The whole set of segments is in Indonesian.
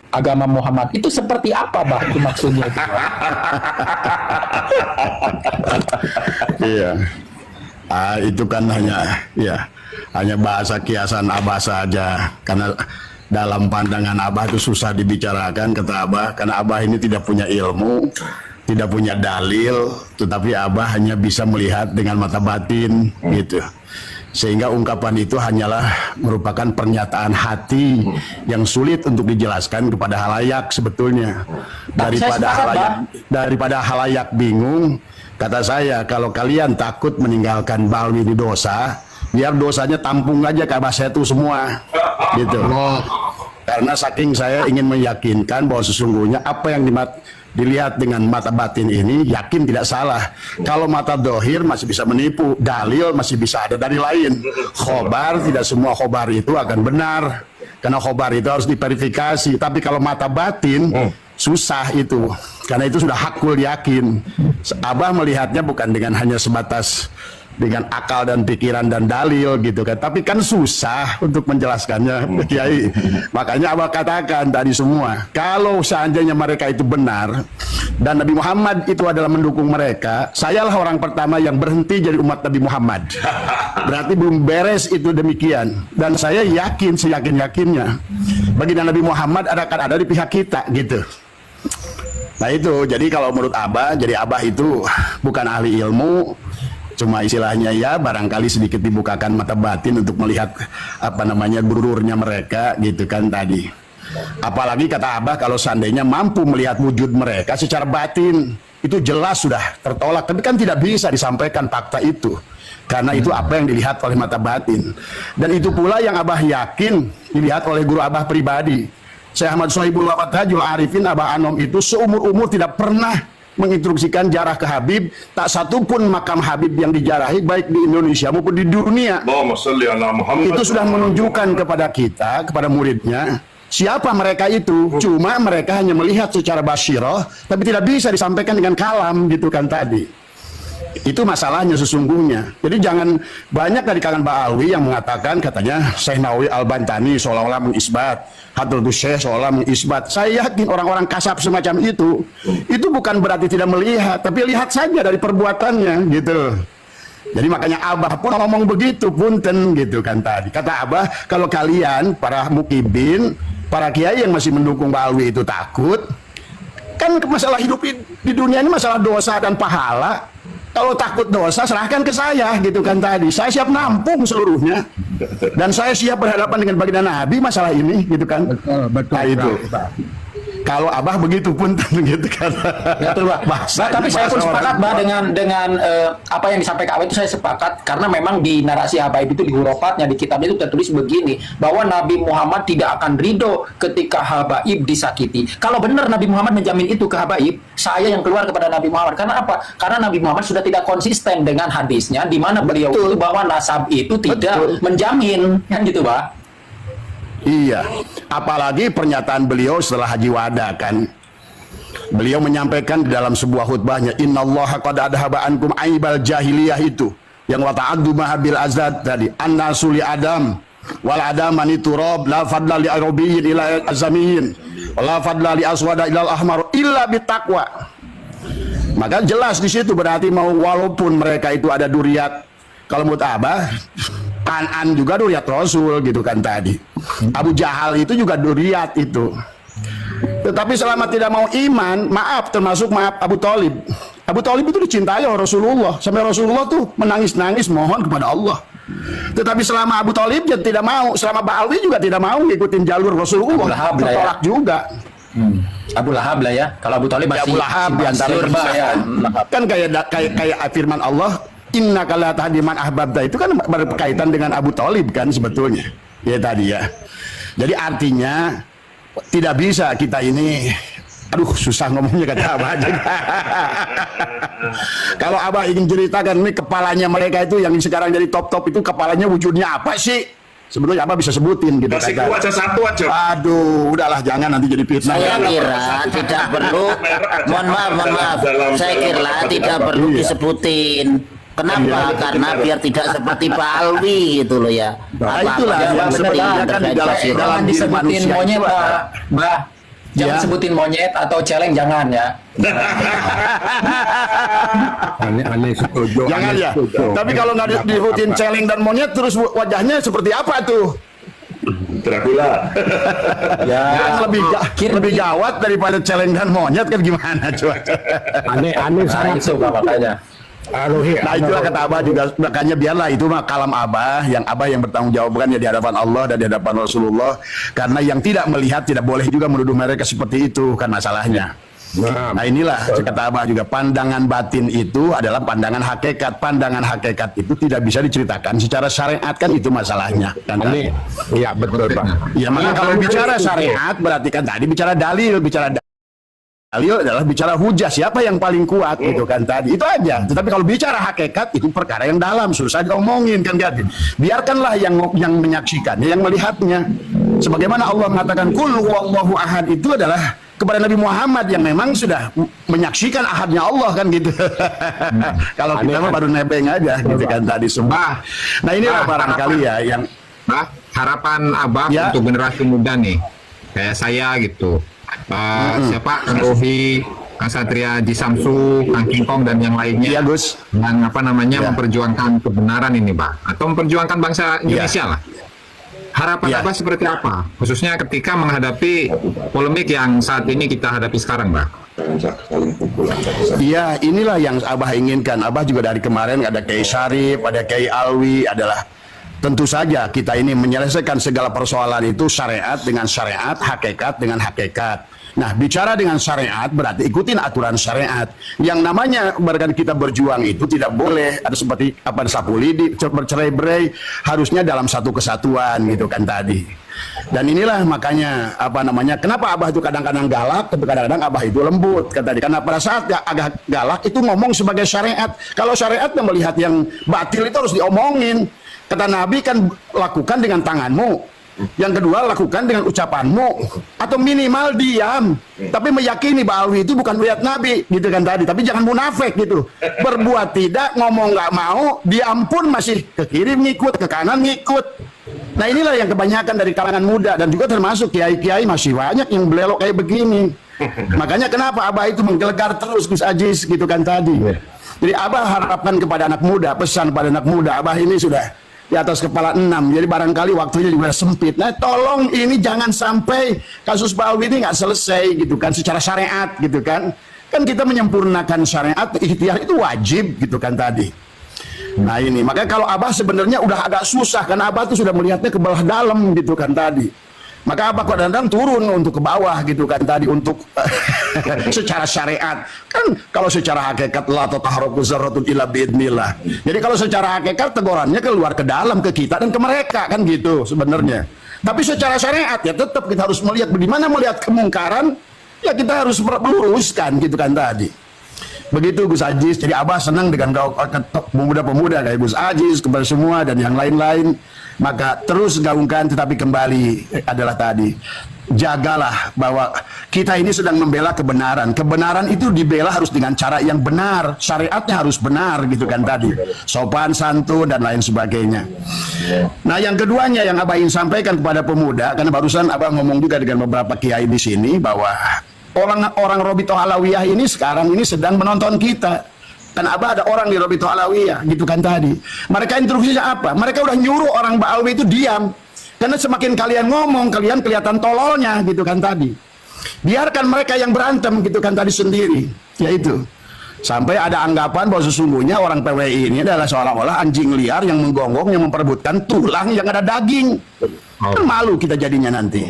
agama Muhammad. Itu seperti apa, Bah? Itu maksudnya itu, Bah? Iya. Itu kan hanya bahasa kiasan Abah saja, karena dalam pandangan Abah itu susah dibicarakan, kata Abah, karena Abah ini tidak punya ilmu, tidak punya dalil, tetapi Abah hanya bisa melihat dengan mata batin gitu. Sehingga ungkapan itu hanyalah merupakan pernyataan hati yang sulit untuk dijelaskan kepada halayak sebetulnya. Daripada halayak bingung, kata saya, kalau kalian takut meninggalkan Balwi di dosa, biar dosanya tampung aja ke Abah Setu semua gitu. Karena saking saya ingin meyakinkan bahwa sesungguhnya apa yang dilihat dengan mata batin ini yakin tidak salah. Kalau mata dohir masih bisa menipu, dalil masih bisa ada dari lain. Khobar, tidak semua khobar itu akan benar, karena khobar itu harus diverifikasi. Tapi kalau mata batin susah itu, karena itu sudah hakul yakin. Abah melihatnya bukan dengan hanya sebatas dengan akal dan pikiran dan dalil gitu kan, tapi kan susah untuk menjelaskannya, Kiai. Makanya Abah katakan tadi semua, kalau seandainya mereka itu benar dan Nabi Muhammad itu adalah mendukung mereka, sayalah orang pertama yang berhenti jadi umat Nabi Muhammad. Berarti belum beres itu demikian. Dan saya yakin, seyakin-yakinnya baginda Nabi Muhammad akan ada di pihak kita gitu. Nah itu, jadi kalau menurut Abah, jadi Abah itu bukan ahli ilmu, cuma istilahnya ya barangkali sedikit dibukakan mata batin untuk melihat apa namanya gururnya mereka gitu kan tadi. Apalagi kata Abah, kalau seandainya mampu melihat wujud mereka secara batin, itu jelas sudah tertolak. Tapi kan tidak bisa disampaikan fakta itu, karena itu apa yang dilihat oleh mata batin. Dan itu pula yang Abah yakin dilihat oleh guru Abah pribadi, Syekh Ahmad Sohibul Wafat Arifin. Abah Anom itu seumur-umur tidak pernah menginstruksikan jarah ke Habib, tak satupun makam Habib yang dijarahi baik di Indonesia maupun di dunia. Itu sudah menunjukkan kepada kita, kepada muridnya, siapa mereka itu. Cuma mereka hanya melihat secara basyirah, tapi tidak bisa disampaikan dengan kalam gitu kan tadi. Itu masalahnya sesungguhnya. Jadi jangan banyak dari kalangan Ba'alwi yang mengatakan, katanya Syekh Nawawi Al-Bantani seolah-olah mengisbat, Hadratus Syekh seolah mengisbat. Saya yakin orang-orang kasab semacam itu bukan berarti tidak melihat, tapi lihat saja dari perbuatannya gitu. Jadi makanya Abah pun ngomong begitu, punten gitu kan tadi. Kata Abah, kalau kalian para mukibin, para kiai yang masih mendukung Ba'alwi itu takut, kan masalah hidup di dunia ini masalah dosa dan pahala. Kalau takut dosa serahkan ke saya gitu kan tadi. Saya siap nampung seluruhnya. Dan saya siap berhadapan dengan baginda Nabi masalah ini gitu kan. Betul. Nah, itu. Kalau Abah begitu pun gitu kan. Betul, Bah. Tapi saya pun sepakat, Bah, dengan apa yang disampaikan Abah itu saya sepakat, karena memang di narasi Habaib itu, di hurufnya, di kitabnya itu tertulis begini, bahwa Nabi Muhammad tidak akan ridho ketika Habaib disakiti. Kalau benar Nabi Muhammad menjamin itu ke Habaib, saya yang keluar kepada Nabi Muhammad. Karena apa? Karena Nabi Muhammad sudah tidak konsisten dengan hadisnya, di mana beliau itu bahwa nasab itu tidak menjamin, kan gitu, Bah. Iya, apalagi pernyataan beliau setelah Haji Wada kan. Beliau menyampaikan di dalam sebuah khutbahnya, innallaha qad adhaba ankum aibal jahiliyah itu, yang wa ta'addu mahabil azad tadi, annasuli adam wal adamani turab la fadla li arabiyyin ila azamiyin la fadla li aswada ila al-ahmar illa bitaqwa. Maka jelas di situ berarti mau walaupun mereka itu ada duriat, kalau menurut Abah Kanan juga duriat Rasul gitu kan tadi. Abu Jahal itu juga duriat itu. Tetapi selama tidak mau iman, maaf, termasuk maaf Abu Thalib. Abu Thalib itu dicintai oleh Rasulullah. Sampai Rasulullah tuh menangis-nangis mohon kepada Allah. Tetapi selama Abu Thalib dia tidak mau, selama Ba'alwi juga tidak mau ngikutin jalur Rasulullah, tertolak juga. Abu Lahab lah ya. Kalau Abu Thalib masih Abu Lahab di antara ya. Kan kayak firman Allah, inna kala tahdi man ahbabta, itu kan berkaitan dengan Abu Thalib kan sebetulnya. Ya tadi ya. Jadi artinya tidak bisa kita ini, aduh susah ngomongnya kata Abah aja. Kalau Abah ingin ceritakan ini kepalanya mereka itu yang sekarang jadi top-top itu kepalanya wujudnya apa sih? Sebetulnya Abah bisa sebutin gitu. Kasih gua aja satu aja. Aduh, udahlah jangan nanti jadi fitnah. Saya kira tidak perlu, mohon maaf, saya kira tidak perlu disebutin. Kenapa? Karena biar tidak seperti Pak Alwi gitu loh ya. Nah, itulah yang sebenarnya kan di dalam disebutin monyet, Mbak. Jangan Ya. sebutin monyet atau celeng, jangan ya. Aneh setuju. Jangan aneh ya. setuju. Tapi kalau nggak disebutin celeng dan monyet, terus wajahnya seperti apa tuh? Dracula. Ya. Kan lebih gawat daripada celeng dan monyet kan gimana coba? Aneh Nah, sangat itu Pak, makanya. Nah itulah kata Abah juga, makanya biarlah itu mah kalam Abah, yang Abah yang bertanggung jawabkan ya di hadapan Allah dan di hadapan Rasulullah. Karena yang tidak melihat tidak boleh juga menuduh mereka seperti itu kan masalahnya. Nah inilah kata Abah juga, pandangan batin itu adalah pandangan hakikat. Pandangan hakikat itu tidak bisa diceritakan secara syariat, kan itu masalahnya kan? aneh. Iya betul Pak. Ya maka kalau bicara syariat berarti kan tadi bicara dalil adalah bicara hujah, siapa yang paling kuat gitu kan tadi, itu aja. Tetapi kalau bicara hakikat itu perkara yang dalam, susah diomongin kan gitu. Biarkanlah yang menyaksikannya, yang melihatnya. Sebagaimana Allah mengatakan kul huwallahu ahad, itu adalah kepada Nabi Muhammad yang memang sudah menyaksikan ahadnya Allah kan gitu. Kalau kita mah baru nebeng aja gitu kan tadi semua. Nah inilah barangkali ya yang harapan Abah Ya. untuk generasi muda nih, kayak saya gitu. Siapa Kang Rohi, Kang Satria Haji Samsu, Kang Kingkong dan yang lainnya, Iya, Gus. yang apa namanya Ya. memperjuangkan kebenaran ini, Pak, atau memperjuangkan bangsa Indonesia lah. Harapan Ya. Abah seperti apa? Khususnya ketika menghadapi polemik yang saat ini kita hadapi sekarang, Pak. Iya, inilah yang Abah inginkan. Abah juga dari kemarin ada Kiai Syarif, ada Kiai Alwi, adalah tentu saja kita ini menyelesaikan segala persoalan itu syariat dengan syariat, hakikat dengan hakikat. Nah, bicara dengan syariat berarti ikutin aturan syariat. Yang namanya bahkan kita berjuang itu tidak boleh ada seperti apa sapu lidi, bercerai-berai, harusnya dalam satu kesatuan gitu kan tadi. Dan inilah makanya apa namanya, kenapa Abah itu kadang-kadang galak, tapi kadang-kadang Abah itu lembut kan tadi. Karena pada saat agak galak itu ngomong sebagai syariat. Kalau syariatnya melihat yang batil itu harus diomongin. Kata Nabi kan lakukan dengan tanganmu. Yang kedua lakukan dengan ucapanmu, atau minimal diam tapi meyakini bahwa itu bukan ayat Nabi gitu kan tadi, tapi jangan munafik gitu, berbuat tidak, ngomong nggak mau, diam pun masih ke kiri ngikut, ke kanan ngikut. Nah inilah yang kebanyakan dari kalangan muda dan juga termasuk kiai-kiai masih banyak yang belelok kayak begini. Makanya kenapa Abah itu menggelegar terus Gus Ajis gitu kan tadi. Jadi Abah harapkan kepada anak muda, pesan pada anak muda, Abah ini sudah di atas kepala 6, jadi barangkali waktunya juga sempit. Nah tolong ini jangan sampai kasus Pak Alwi ini nggak selesai gitu kan secara syariat gitu kan. Kan kita menyempurnakan syariat, ikhtiar itu wajib gitu kan tadi. Nah ini, makanya kalau Abah sebenarnya udah agak susah, karena Abah tuh sudah melihatnya ke bawah dalam gitu kan tadi. Maka Abah kadang-kadang turun untuk ke bawah gitu kan tadi, untuk secara syariat. Kan kalau secara hakikat la tataharaku zarratun illa biidnillah. Jadi kalau secara hakikat tegurannya keluar ke dalam, ke kita dan ke mereka kan gitu sebenarnya. Tapi secara syariat ya tetap kita harus melihat, bagaimana melihat kemungkaran ya kita harus meluruskan gitu kan tadi. Begitu Gus Ajis. Jadi Abah senang dengan pemuda-pemuda kayak Gus Ajis, kepada semua dan yang lain-lain. Maka terus gaungkan, tetapi kembali adalah tadi, jagalah bahwa kita ini sedang membela kebenaran. Kebenaran itu dibela harus dengan cara yang benar, syariatnya harus benar gitu kan tadi, sopan santun dan lain sebagainya. Nah yang keduanya yang Abah ingin sampaikan kepada pemuda, karena barusan Abah ngomong juga dengan beberapa kiai di sini bahwa orang Robito Alawiyah ini sekarang ini sedang menonton kita. Kan Abah ada orang di Robito Alawiyah gitu kan tadi. Mereka instruksinya apa? Mereka udah nyuruh orang Mbak Alwi itu diam. Karena semakin kalian ngomong, kalian kelihatan tololnya gitu kan tadi. Biarkan mereka yang berantem gitu kan tadi sendiri. Yaitu sampai ada anggapan bahwa sesungguhnya orang PWI ini adalah seolah-olah anjing liar yang menggonggong, yang memperebutkan tulang yang ada daging. Kan malu kita jadinya nanti.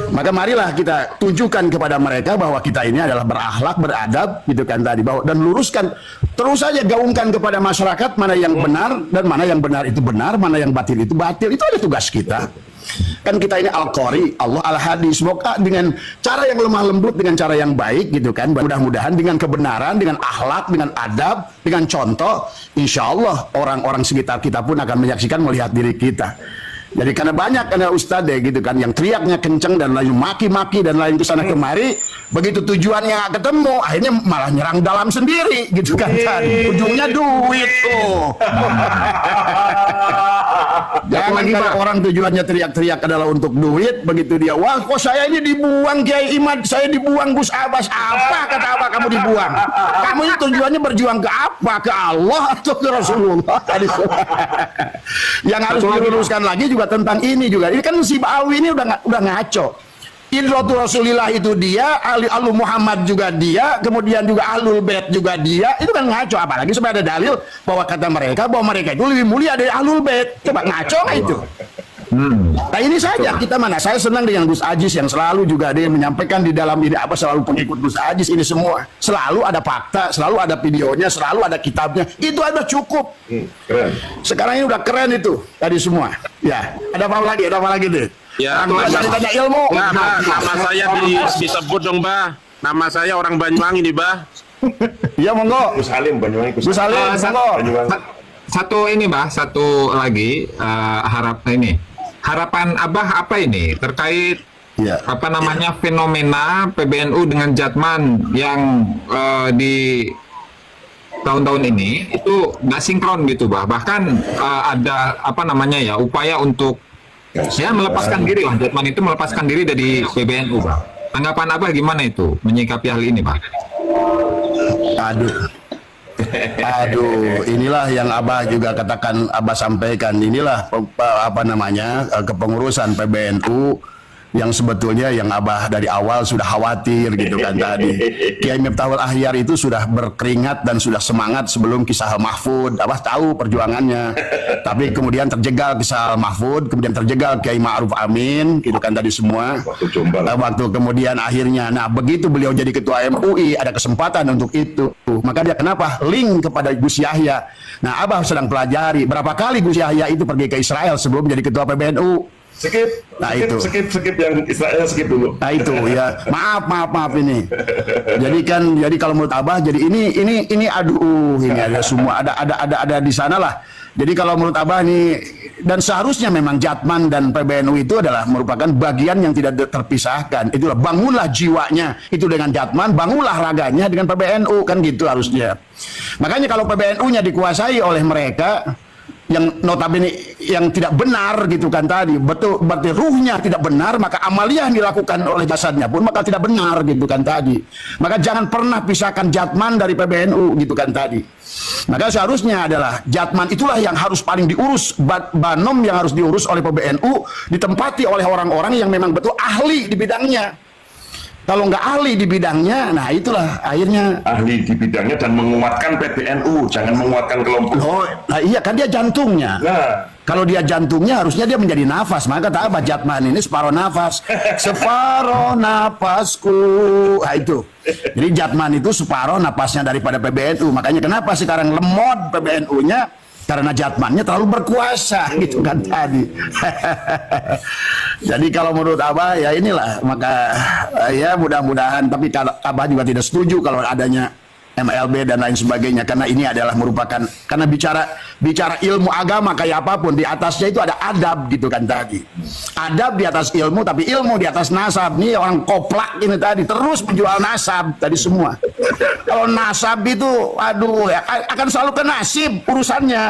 Maka marilah kita tunjukkan kepada mereka bahwa kita ini adalah berakhlak, beradab gitu kan tadi, bahwa dan luruskan terus saja, gaungkan kepada masyarakat mana yang benar dan mana yang benar itu benar, mana yang batil itu batil. Itu ada tugas kita. Kan kita ini Al-Qari, Allah Al-Hadi. Semoga dengan cara yang lemah lembut, dengan cara yang baik gitu kan, mudah-mudahan dengan kebenaran, dengan akhlak, dengan adab, dengan contoh, insya Allah orang-orang sekitar kita pun akan menyaksikan, melihat diri kita. Jadi karena banyak ada ustadz deh gitu kan yang teriaknya kenceng dan lain maki-maki dan lain kesana kemari, begitu tujuannya nggak ketemu, akhirnya malah nyerang dalam sendiri gitu kan. Ujungnya duit tuh. Jangan kalau orang tujuannya teriak-teriak adalah untuk duit, begitu dia, wah kok saya ini dibuang Kiai Imad, saya dibuang Gus Abbas, apa kata apa kamu dibuang? Kamu ini tujuannya berjuang ke apa? Ke Allah atau ke Rasulullah? Yang harus diluruskan lagi juga tentang ini juga. Ini kan si Ba'alwi ini udah ngaco. Idratu Rasulillah itu dia, Ahlul Muhammad juga dia, kemudian juga Ahlul Bait juga dia. Itu kan ngaco, apalagi supaya ada dalil bahwa kata mereka bahwa mereka itu lebih mulia dari Ahlul Bait. Coba ngaco nggak itu? Nah ini saja kita mana. Saya senang dengan Gus Ajis yang selalu juga dia menyampaikan di dalam ini apa, selalu pengikut Gus Ajis ini semua. Selalu ada fakta, selalu ada videonya, selalu ada kitabnya. Itu ada cukup. Keren. Sekarang ini udah keren itu tadi semua. Ya, ada apa lagi? Ada apa lagi deh? Ya, Tanya ilmu. Nah, Bah, nama saya disebut dong, Bah. Nama saya orang Banyuwangi nih, Bah. Iya, monggo. Gus Halim, Banyuwangi. Gus Halim, monggo. Banyuwangi. Satu ini, Bah, satu lagi harapan Abah apa ini terkait Ya. apa namanya fenomena PBNU dengan Jatman yang di tahun-tahun ini itu nggak sinkron gitu, Bah. Bahkan ada apa namanya ya upaya untuk ya melepaskan diri lah, Jatman itu melepaskan diri dari PBNU, Bah. Tanggapan Abah gimana itu menyikapi hal ini, Bah? Aduh, inilah yang Abah juga katakan, Abah sampaikan, inilah apa namanya kepengurusan PBNU yang sebetulnya yang Abah dari awal sudah khawatir gitu kan tadi. Kiai Miftahul Ahyar itu sudah berkeringat dan sudah semangat sebelum kisah Mahfud. Abah tahu perjuangannya. Tapi kemudian terjegal kisah Mahfud, kemudian terjegal Kiai Ma'ruf Amin, gitu kan tadi semua. Waktu Jombang. Waktu kemudian akhirnya, nah begitu beliau jadi ketua MUI, ada kesempatan untuk itu. Maka dia kenapa? Link kepada Gus Yahya. Nah Abah sedang pelajari berapa kali Gus Yahya itu pergi ke Israel sebelum jadi ketua PBNU. Skip. Nah, skip, itu. skip yang Israel skip dulu. Nah itu ya, maaf ini. Jadi kalau menurut Abah, jadi ini aduh, ini ada semua ada di sana lah. Jadi kalau menurut Abah nih, dan seharusnya memang Jatman dan PBNU itu adalah merupakan bagian yang tidak terpisahkan. Itulah bangunlah jiwanya itu dengan Jatman, bangunlah raganya dengan PBNU, kan gitu harusnya. Makanya kalau PBNU-nya dikuasai oleh mereka yang notabene yang tidak benar gitu kan tadi, betul berarti ruhnya tidak benar, maka amaliyah yang dilakukan oleh jasadnya pun maka tidak benar gitu kan tadi. Maka jangan pernah pisahkan Jatman dari PBNU gitu kan tadi. Maka seharusnya adalah Jatman itulah yang harus paling diurus, Banom yang harus diurus oleh PBNU, ditempati oleh orang-orang yang memang betul ahli di bidangnya. Kalau nggak ahli di bidangnya, nah itulah akhirnya Ahli di bidangnya dan menguatkan PBNU, jangan menguatkan kelompok. oh, nah iya kan dia jantungnya. Nah, Kalau dia jantungnya harusnya dia menjadi nafas. Maka kata Abah, Jatman ini separuh nafas. Separuh nafasku. Nah itu. Jadi Jatman itu separuh nafasnya daripada PBNU. Makanya kenapa sekarang lemot PBNU-nya? Karena Jatmannya terlalu berkuasa gitu kan tadi. Jadi kalau menurut Abah ya inilah, maka ya mudah-mudahan, tapi kalau Abah juga tidak setuju kalau adanya MLB dan lain sebagainya, karena ini adalah merupakan, karena bicara ilmu agama kayak apapun, di atasnya itu ada adab gitu kan tadi. Adab di atas ilmu, tapi ilmu di atas nasab. Nih orang koplak ini tadi terus menjual nasab tadi semua. Kalau nasab itu aduh ya, akan selalu ke nasib urusannya.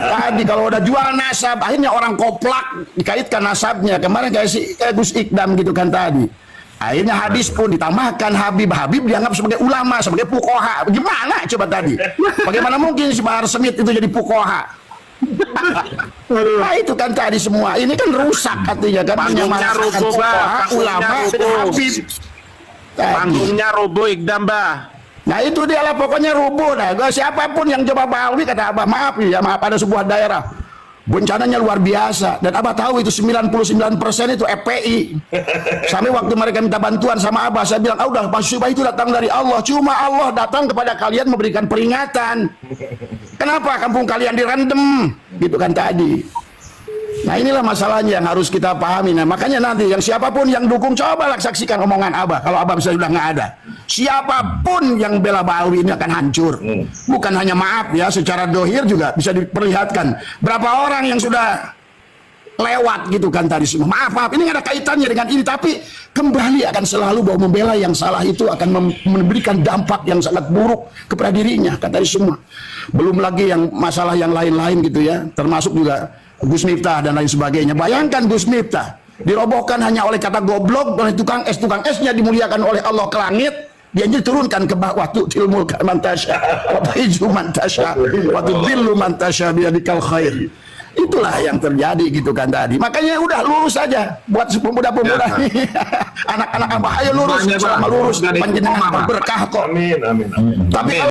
Tadi kalau udah jual nasab, akhirnya orang koplak dikaitkan nasabnya. Kemarin kayak Gus Ikdam gitu kan tadi. Akhirnya hadis pun ditambahkan Habib dianggap sebagai ulama, sebagai fuqaha. Gimana coba tadi? Bagaimana mungkin si Bahar Smith itu jadi fuqaha? Nah itu kan tadi semua. Ini kan rusak katanya kan. Panggungnya roboh, Bah. Ulama, Habib. Panggungnya roboh, Ikdam, Bah. Nah itu dia lah pokoknya rubuh. Nah siapapun yang coba Ba'alwi, kata Abah, maaf ada sebuah daerah bencananya luar biasa, dan Abah tahu itu 99% itu FPI. Sampai waktu mereka minta bantuan sama Abah, saya bilang, udah musibah itu datang dari Allah, cuma Allah datang kepada kalian memberikan peringatan. Kenapa kampung kalian direndam gitu kan tadi. Nah inilah masalahnya yang harus kita pahami. Nah makanya nanti yang siapapun yang dukung, coba saksikan omongan Abah. Kalau Abah bisa sudah nggak ada, siapapun yang bela Ba'alwi ini akan hancur. Bukan hanya maaf ya, secara dohir juga bisa diperlihatkan berapa orang yang sudah lewat gitu kan tadi semua. Maaf, ini nggak ada kaitannya dengan ini, tapi kembali akan selalu bahwa membela yang salah itu akan memberikan dampak yang sangat buruk kepada dirinya, kan tadi semua. Belum lagi yang masalah yang lain-lain gitu ya, termasuk juga Gus Miftah dan lain sebagainya. Bayangkan Gus Miftah dirobohkan hanya oleh kata goblok oleh tukang esnya dimuliakan oleh Allah ke langit. Dia diturunkan ke bawah, tu'til mulka man tasya wa tu'izzu man tasya wa tudhillu man tasya biyadikal khair. Itulah yang terjadi gitu kan tadi. Makanya udah lurus saja buat pemuda-pemuda ini. Anak-anak apa ayo lurus, selama lurus panjenengan berkah kok. Amin. Tapi